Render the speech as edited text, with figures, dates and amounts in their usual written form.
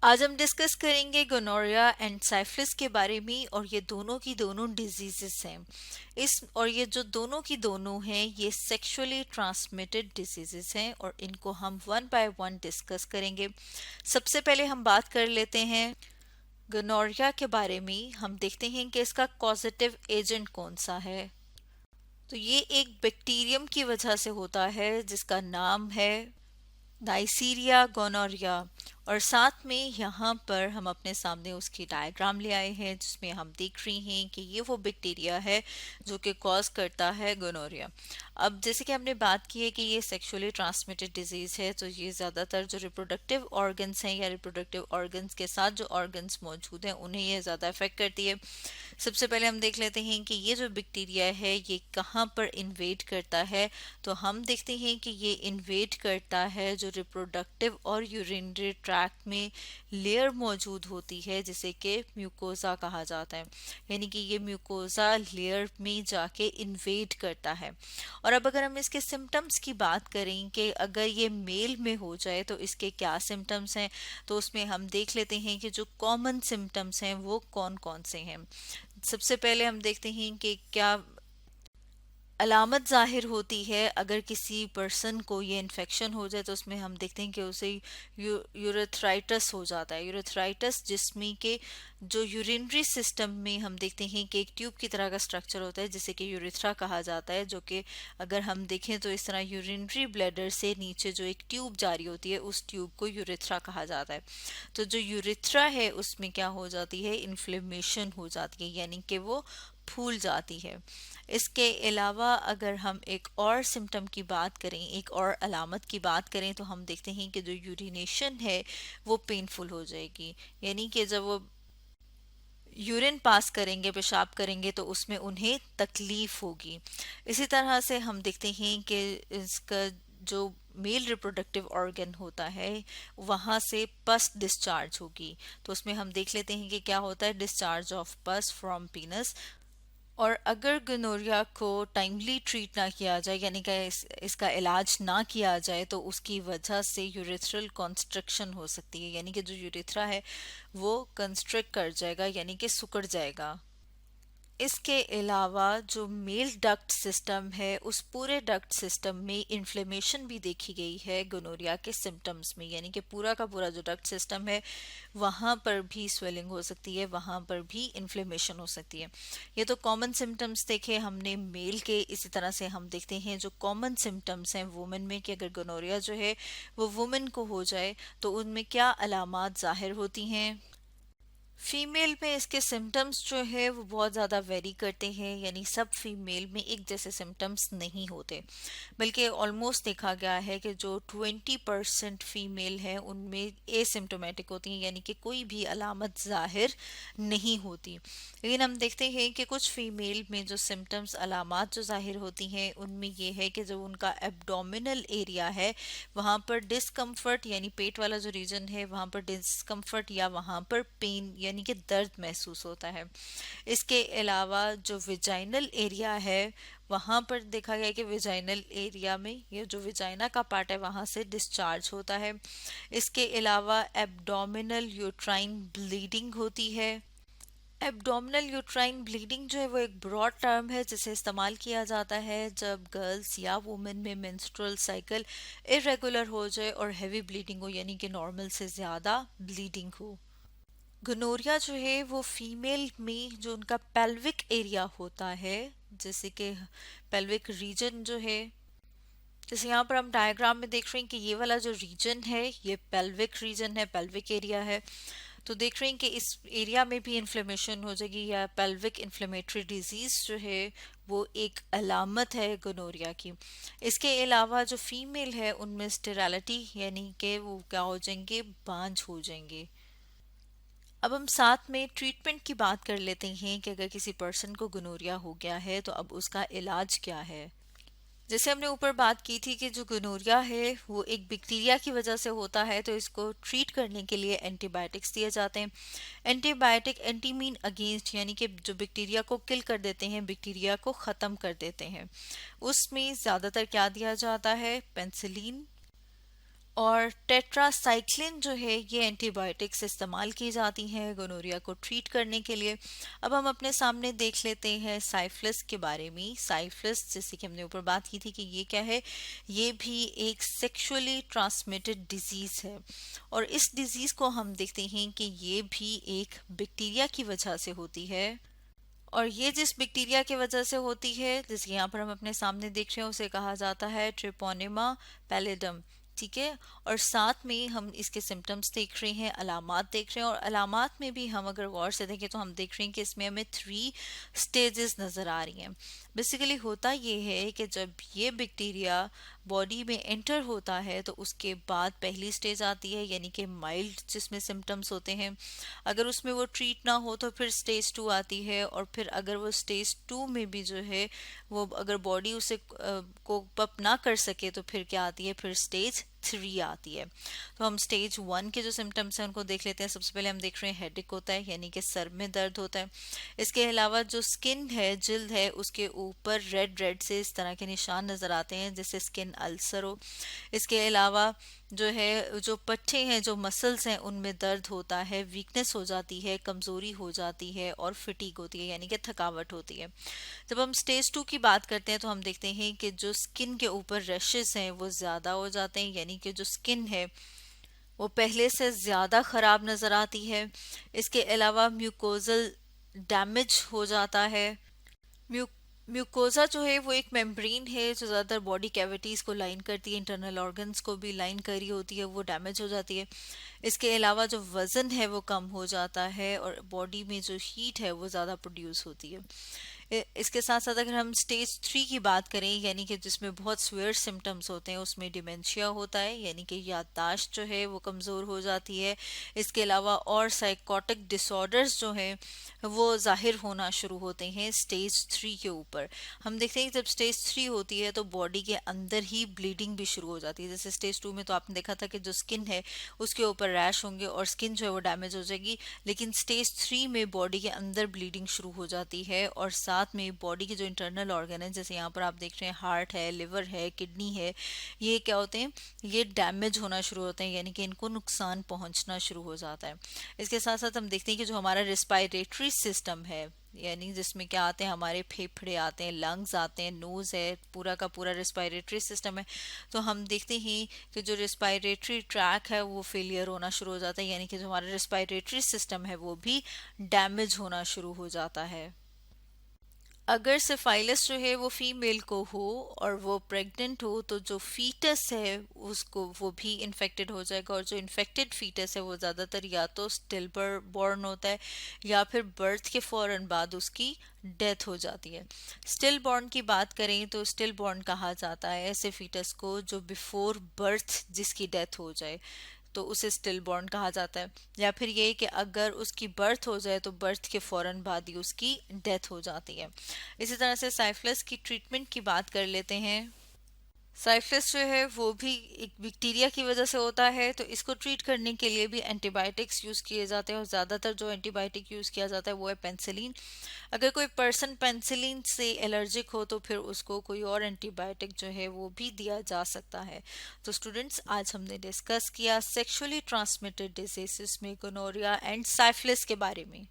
आज हम डिस्कस करेंगे गोनोरिया एंड साइफिलिस के बारे में और ये दोनों की दोनों डिजीजेस हैं। इस और ये जो दोनों की दोनों हैं ये सेक्सुअली ट्रांसमिटेड डिजीजेस हैं और इनको हम वन बाय वन डिस्कस करेंगे। सबसे पहले हम बात कर लेते हैं गोनोरिया के बारे में। हम देखते हैं कि इसका कॉजेटिव एजेंट कौन सा है। तो ये एक बैक्टीरियम की वजह से होता है जिसका नाम है नाइसीरिया गोनोरिया। और साथ में यहाँ पर हम अपने सामने उसकी डायग्राम ले आए हैं जिसमें हम देख रहे हैं कि ये वो बैक्टीरिया है जो कि कॉज करता है गोनोरिया। अब जैसे कि हमने बात की है कि ये सेक्सुअली ट्रांसमिटेड डिजीज़ है, तो ये ज़्यादातर जो रिप्रोडक्टिव ऑर्गन्स हैं या रिप्रोडक्टिव ऑर्गन्स के साथ जो ऑर्गन्स मौजूद हैं उन्हें ये ज़्यादा अफेक्ट करती है। सबसे पहले हम देख लेते हैं कि ये जो बैक्टीरिया है ये कहाँ पर इन्वेड करता है। तो हम देखते हैं कि ये इन्वेड करता है जो रिप्रोडक्टिव और यूरिनरी ट्रैक्ट में लेयर मौजूद होती है जिसे कि म्यूकोजा कहा जाता है। यानी कि ये म्यूकोजा लेयर में जाके इन्वेड करता है। और अब अगर हम इसके सिम्टम्स की बात करें कि अगर ये मेल में हो जाए तो इसके क्या सिम्टम्स हैं, तो उसमें हम देख लेते हैं कि जो कॉमन सिम्टम्स हैं वो कौन कौन से हैं। सबसे पहले हम देखते हैं कि क्या अलामत ज़ाहिर होती है अगर किसी पर्सन को ये इन्फेक्शन हो जाए। तो उसमें हम देखते हैं कि उसे यूरेथ्राइटिस हो जाता है। यूरेथ्राइटिस जिसमें के जो यूरिनरी सिस्टम में हम देखते हैं कि एक ट्यूब की तरह का स्ट्रक्चर होता है जिसे कि यूरेथ्रा कहा जाता है, जो कि अगर हम देखें तो इस तरह यूरिनरी ब्लैडर से नीचे जो एक ट्यूब जारी होती है उस ट्यूब को यूरेथ्रा कहा जाता है। तो जो यूरेथ्रा है उसमें क्या हो जाती है, इन्फ्लेमेशन हो जाती है, यानी कि वो फूल जाती है। इसके अलावा अगर हम एक और सिम्टम की बात करें, एक और अलामत की बात करें, तो हम देखते हैं कि जो यूरिनेशन है वो पेनफुल हो जाएगी। यानी कि जब वो यूरिन पास करेंगे, पेशाब करेंगे, तो उसमें उन्हें तकलीफ होगी। इसी तरह से हम देखते हैं कि इसका जो मेल रिप्रोडक्टिव ऑर्गन होता है वहाँ से पस डिस्चार्ज होगी। तो उसमें हम देख लेते हैं कि क्या होता है, डिस्चार्ज ऑफ पस फ्रॉम पीनस। और अगर गोनोरिया को टाइमली ट्रीट ना किया जाए, यानी कि इसका इलाज ना किया जाए, तो उसकी वजह से यूरेथ्रल कॉन्स्ट्रक्शन हो सकती है। यानी कि जो यूरेथ्रा है वो कंस्ट्रक्ट कर जाएगा, यानी कि सिकुड़ जाएगा। इसके अलावा जो मेल डक्ट सिस्टम है उस पूरे डक्ट सिस्टम में इन्फ्लेमेशन भी देखी गई है गोनोरिया के सिम्टम्स में। यानी कि पूरा का पूरा जो डक्ट सिस्टम है वहाँ पर भी स्वेलिंग हो सकती है, वहाँ पर भी इन्फ्लेमेशन हो सकती है। ये तो कॉमन सिम्टम्स देखे हमने मेल के। इसी तरह से हम देखते हैं जो कॉमन सिम्टम्स हैं वुमेन में कि अगर गोनोरिया जो है वो वुमेन को हो जाए तो उनमें क्या अलामात जाहिर होती हैं। फीमेल में इसके सिम्टम्स जो है वो बहुत ज़्यादा वेरी करते हैं, यानी सब फीमेल में एक जैसे सिम्टम्स नहीं होते, बल्कि ऑलमोस्ट देखा गया है कि जो 20% फीमेल है उनमें एसिम्टोमेटिक होती हैं, यानी कि कोई भी अलामत जाहिर नहीं होती। लेकिन हम देखते हैं कि कुछ फीमेल में जो सिम्टम्स अलामत जो जाहिर होती हैं उनमें ये है कि जब उनका एब्डोमिनल एरिया है वहाँ पर डिस्कम्फर्ट, यानी पेट वाला जो रीजन है वहाँ पर डिस्कम्फर्ट या वहाँ पर पेन यानी कि दर्द महसूस होता है। इसके अलावा जो विजाइनल एरिया है वहाँ पर देखा गया कि विजाइनल एरिया में ये जो विजाइना का पार्ट है वहाँ से डिस्चार्ज होता है। इसके अलावा एब्डोमिनल यूट्राइन ब्लीडिंग होती है। एब्डोमिनल यूट्राइन ब्लीडिंग जो है वो एक ब्रॉड टर्म है जिसे इस्तेमाल किया जाता है जब गर्ल्स या वुमेन में मेंस्ट्रुअल साइकिल इरेगुलर हो जाए और हैवी ब्लीडिंग हो, यानी कि नॉर्मल से ज़्यादा ब्लीडिंग हो। गोनोरिया जो है वो फीमेल में जो उनका पेल्विक एरिया होता है, जैसे कि पेल्विक रीजन जो है, जैसे यहाँ पर हम डायग्राम में देख रहे हैं कि ये वाला जो रीजन है ये पेल्विक रीजन है, पेल्विक एरिया है। तो देख रहे हैं कि इस एरिया में भी इन्फ्लेमेशन हो जाएगी या पेल्विक इन्फ्लेमेटरी डिजीज जो है वो एक अलामत है गोनोरिया की। इसके अलावा जो फीमेल है उनमें स्टेरिलिटी यानी कि वो क्या हो जाएंगे, बांझ हो जाएंगे। अब हम साथ में ट्रीटमेंट की बात कर लेते हैं कि अगर किसी पर्सन को गोनोरिया हो गया है तो अब उसका इलाज क्या है। जैसे हमने ऊपर बात की थी कि जो गोनोरिया है वो एक बैक्टीरिया की वजह से होता है, तो इसको ट्रीट करने के लिए एंटीबायोटिक्स दिए जाते हैं। एंटीबायोटिक एंटी मीन अगेंस्ट, यानी कि जो बैक्टीरिया को किल कर देते हैं, बैक्टीरिया को ख़त्म कर देते हैं। उसमें ज़्यादातर क्या दिया जाता है, पेंसिलिन और टेट्रासाइक्लिन जो है ये एंटीबायोटिक्स इस्तेमाल की जाती हैं गोनोरिया को ट्रीट करने के लिए। अब हम अपने सामने देख लेते हैं साइफिलिस के बारे में। साइफिलिस जैसे कि हमने ऊपर बात की थी कि ये क्या है, ये भी एक सेक्सुअली ट्रांसमिटेड डिजीज है। और इस डिजीज को हम देखते हैं कि ये भी एक बैक्टीरिया की वजह से होती है। और ये जिस बैक्टीरिया की वजह से होती है, जैसे यहाँ पर हम अपने सामने देख रहे हैं, उसे कहा जाता है ट्रिपोनिमा पैलिडम। ठीक है। और साथ में हम इसके सिम्टम्स देख रहे हैं, अलामात देख रहे हैं। और अलामात में भी हम अगर गौर से देखें तो हम देख रहे हैं कि इसमें हमें 3 स्टेजेस नज़र आ रही हैं। बेसिकली होता ये है कि जब ये बैक्टीरिया बॉडी में एंटर होता है तो उसके बाद पहली स्टेज आती है, यानी कि माइल्ड, जिसमें सिम्टम्स होते हैं। अगर उसमें वो ट्रीट ना हो तो फिर स्टेज 2 आती है। और फिर अगर वो स्टेज 2 में भी जो है वो अगर बॉडी उसे कोप अप ना कर सके तो फिर क्या आती है, फिर स्टेज 3 आती है। तो हम स्टेज 1 के जो सिम्टम्स हैं उनको देख लेते हैं। सबसे पहले हम देख रहे हैं हेडेक होता है, यानी कि सर में दर्द होता है। इसके अलावा जो स्किन है, जिल्द है, उसके ऊपर रेड रेड से इस तरह के निशान नजर आते हैं जैसे स्किन अल्सर हो। इसके अलावा जो है, जो पट्टे हैं, जो मसल्स हैं, उनमें दर्द होता है, वीकनेस हो जाती है, कमजोरी हो जाती है और फिटीग होती है, यानी कि थकावट होती है। जब हम स्टेज 2 की बात करते हैं तो हम देखते हैं कि जो स्किन के ऊपर रैशेस हैं वो ज़्यादा हो जाते हैं, यानी कि जो स्किन है वो पहले से ज़्यादा ख़राब नज़र आती है। इसके अलावा म्यूकोजल डैमेज हो जाता है। म्यू म्यूकोजा जो है वो एक मेम्ब्रेन है जो ज़्यादातर बॉडी कैविटीज़ को लाइन करती है, इंटरनल ऑर्गन्स को भी लाइन करी होती है, वो डैमेज हो जाती है। इसके अलावा जो वज़न है वो कम हो जाता है और बॉडी में जो हीट है वो ज़्यादा प्रोड्यूस होती है। इसके साथ साथ अगर हम स्टेज 3 की बात करें, यानी कि जिसमें बहुत स्वेयर सिम्टम्स होते हैं, उसमें डिमेंशिया होता है, यानी कि याददाश्त जो है वो कमज़ोर हो जाती है। इसके अलावा और साइकोटिक डिसऑर्डर्स जो हैं वो जाहिर होना शुरू होते हैं स्टेज 3 के ऊपर। हम देखते हैं कि जब स्टेज 3 होती है तो बॉडी के अंदर ही ब्लीडिंग भी शुरू हो जाती है। जैसे स्टेज 2 में तो आपने देखा था कि जो स्किन है उसके ऊपर रैश होंगे और स्किन जो है वो डैमेज हो जाएगी, लेकिन स्टेज 3 में बॉडी के अंदर ब्लीडिंग शुरू हो जाती है और साथ में बॉडी के जो इंटरनल ऑर्गन है, जैसे यहाँ पर आप देख रहे हैं हार्ट है, लिवर है, किडनी है, ये क्या होते हैं, ये डैमेज होना शुरू होते हैं, यानी कि इनको नुकसान पहुंचना शुरू हो जाता है। इसके साथ साथ हम देखते हैं कि जो हमारा रेस्पिरेटरी सिस्टम है, यानी जिसमें क्या आते हैं, हमारे फेफड़े आते हैं, लंग्स आते हैं, नोज है, पूरा का पूरा रेस्पिरेटरी सिस्टम है। तो हम देखते हैं कि जो रेस्पिरेटरी ट्रैक है वो फेलियर होना शुरू हो जाता है, यानी कि जो हमारा रेस्पिरेटरी सिस्टम है वो भी डैमेज होना शुरू हो जाता है। अगर सिफाइलस जो है वो फीमेल को हो और वो प्रेग्नेंट हो तो जो फीटस है उसको वो भी इन्फेक्टेड हो जाएगा। और जो इन्फेक्टेड फीटस है वो ज़्यादातर या तो स्टिल बॉर्न होता है या फिर बर्थ के फ़ौरन बाद उसकी डेथ हो जाती है। स्टिल बॉर्न की बात करें तो स्टिल बॉर्न कहा जाता है ऐसे फीटस को जो बिफोर बर्थ जिसकी डेथ हो जाए, तो उसे स्टिल बॉर्न कहा जाता है। या फिर ये कि अगर उसकी बर्थ हो जाए तो बर्थ के फौरन बाद ही उसकी डेथ हो जाती है। इसी तरह से साइफिलिस की ट्रीटमेंट की बात कर लेते हैं। साइफिलिस जो है वो भी एक बैक्टीरिया की वजह से होता है, तो इसको ट्रीट करने के लिए भी एंटीबायोटिक्स यूज़ किए जाते हैं और ज़्यादातर जो एंटीबायोटिक यूज़ किया जाता है वो है पेंसिलिन। अगर कोई पर्सन पेंसिलिन से एलर्जिक हो तो फिर उसको कोई और एंटीबायोटिक जो है वो भी दिया जा सकता है। तो स्टूडेंट्स, आज हमने डिस्कस किया सेक्सुअली ट्रांसमिटेड डिजीजेस में गोनोरिया एंड साइफिलिस के बारे में।